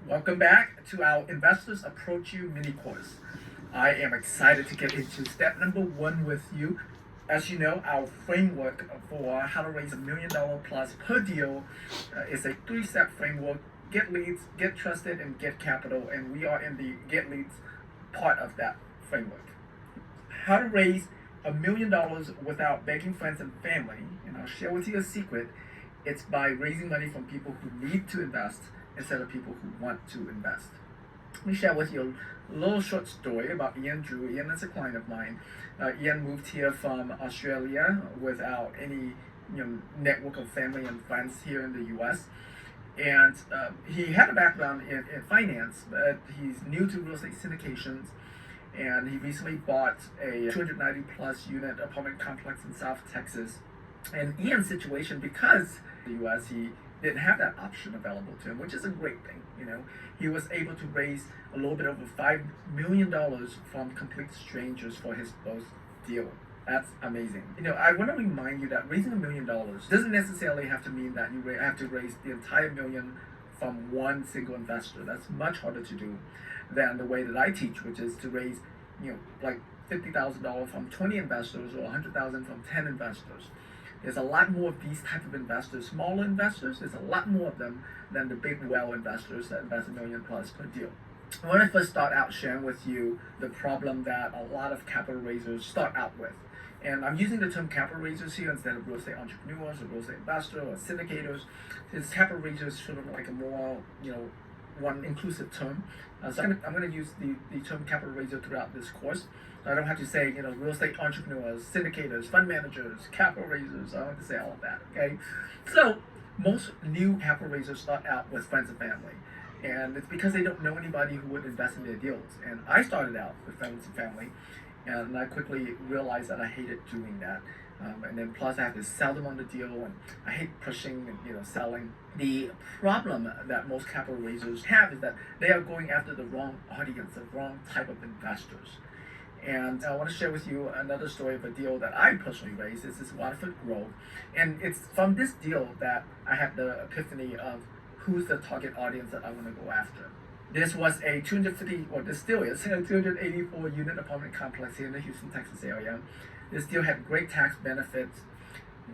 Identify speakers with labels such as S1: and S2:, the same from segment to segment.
S1: Welcome back to our Investors Approach You mini course. I am excited to get into step number one with you. As you know, our framework for how to raise $1 million plus per deal is a three-step framework: get leads, get trusted, and get capital. And we are in the get leads part of that framework. How to raise $1 million without begging friends and family. And I'll share with you a secret. It's by raising money from people who need to invest instead of people who want to invest. Let me share with you a little short story about Ian Drew. Ian is a client of mine. Ian moved here from Australia without any network of family and friends here in the U.S. And he had a background in finance, but he's new to real estate syndications. And he recently bought a 290 plus unit apartment complex in South Texas. And Ian's situation, because the U.S., he didn't have that option available to him, which is a great thing. He was able to raise a little bit over $5 million from complete strangers for his first deal. That's amazing. I want to remind you that raising $1 million doesn't necessarily have to mean that you have to raise the entire million from one single investor. That's much harder to do than the way that I teach, which is to raise, like $50,000 from 20 investors or $100,000 from 10 investors. There's a lot more of these type of investors, smaller investors. There's a lot more of them than the big well investors that invest $1 million plus per deal. When I first start out sharing with you the problem that a lot of capital raisers start out with, and I'm using the term capital raisers here instead of real estate entrepreneurs or real estate investors or syndicators. It's capital raisers sort of like a more, one inclusive term. So I'm going to use the term capital raiser throughout this course. I don't have to say, real estate entrepreneurs, syndicators, fund managers, capital raisers. I don't have to say all of that, okay? So most new capital raisers start out with friends and family. And it's because they don't know anybody who would invest in their deals. And I started out with friends and family, and I quickly realized that I hated doing that. And then plus I have to sell them on the deal, and I hate pushing and selling. The problem that most capital raisers have is that they are going after the wrong audience, the wrong type of investors. And I want to share with you another story of a deal that I personally raised. This is Waterford Grove, and it's from this deal that I had the epiphany of who's the target audience that I want to go after. This was a 250, or this still is, a 284 unit apartment complex here in the Houston, Texas area. This deal had great tax benefits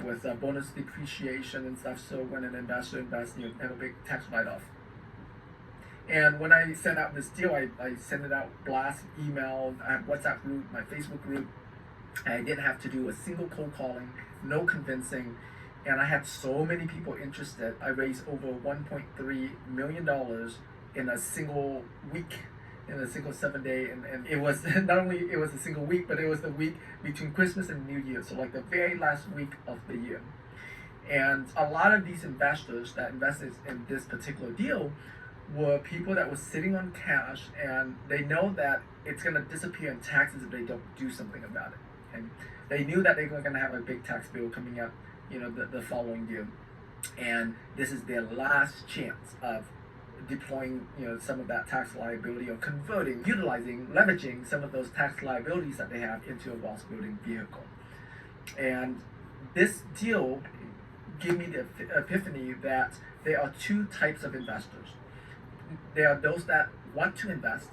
S1: with bonus depreciation and stuff. So when an investor invests, you have a big tax write-off. And when I sent out this deal, I sent it out blast, email, I have WhatsApp group, my Facebook group. I didn't have to do a single cold calling, no convincing, and I had so many people interested. I raised over $1.3 million in a single week, in a single 7-day, and it was not only it was a single week, but it was the week between Christmas and New Year, so like the very last week of the year. And a lot of these investors that invested in this particular deal were people that were sitting on cash, and they know that it's going to disappear in taxes if they don't do something about it. And they knew that they were going to have a big tax bill coming up, the following year. And this is their last chance of deploying, some of that tax liability, or converting, utilizing, leveraging some of those tax liabilities that they have into a wealth building vehicle. And this deal gave me the epiphany that there are two types of investors. There are those that want to invest,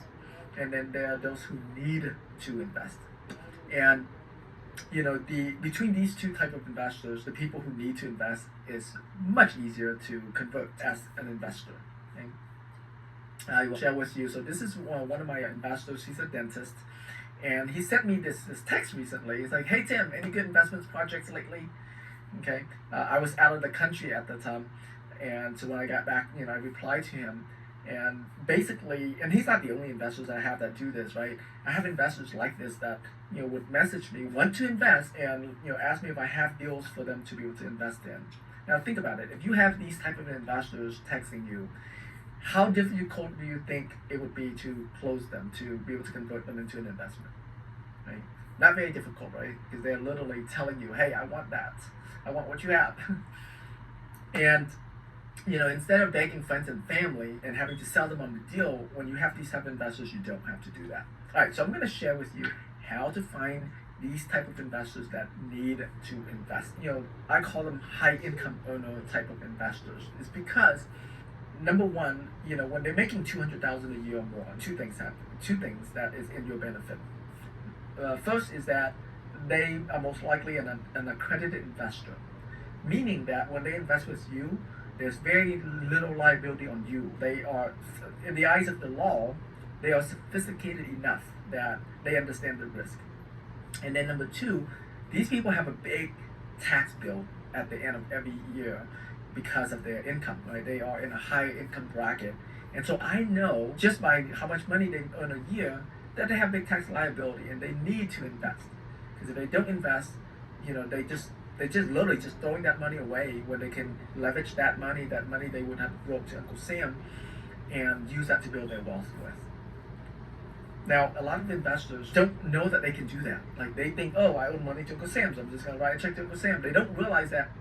S1: and then there are those who need to invest. And between these two type of investors, the people who need to invest is much easier to convert as an investor. Okay? I will share with you. So this is one of my investors. He's a dentist, and he sent me this text recently. He's like, "Hey Tim, any good investments projects lately?" Okay, I was out of the country at the time, and so when I got back, I replied to him. And basically, and he's not the only investors I have that do this, right? I have investors like this that, would message me, want to invest, and, ask me if I have deals for them to be able to invest in. Now think about it. If you have these type of investors texting you, how difficult do you think it would be to close them, to be able to convert them into an investment, right? Not very difficult, right? Because they're literally telling you, hey, I want that. I want what you have. And instead of begging friends and family and having to sell them on the deal, when you have these type of investors, you don't have to do that. All right, so I'm going to share with you how to find these type of investors that need to invest. I call them high income earner type of investors. It's because number one, when they're making 200,000 a year or more, two things happen. Two things that is in your benefit. First is that they are most likely an accredited investor, meaning that when they invest with you, there's very little liability on you. They are, in the eyes of the law, they are sophisticated enough that they understand the risk. And then number two, these people have a big tax bill at the end of every year because of their income, right? They are in a higher income bracket. And so I know just by how much money they earn a year that they have big tax liability and they need to invest. Because if they don't invest, they just literally just throwing that money away when they can leverage that money they would have brought to Uncle Sam and use that to build their wealth with. Now, a lot of investors don't know that they can do that. Like they think, oh, I owe money to Uncle Sam, so I'm just going to write a check to Uncle Sam. They don't realize that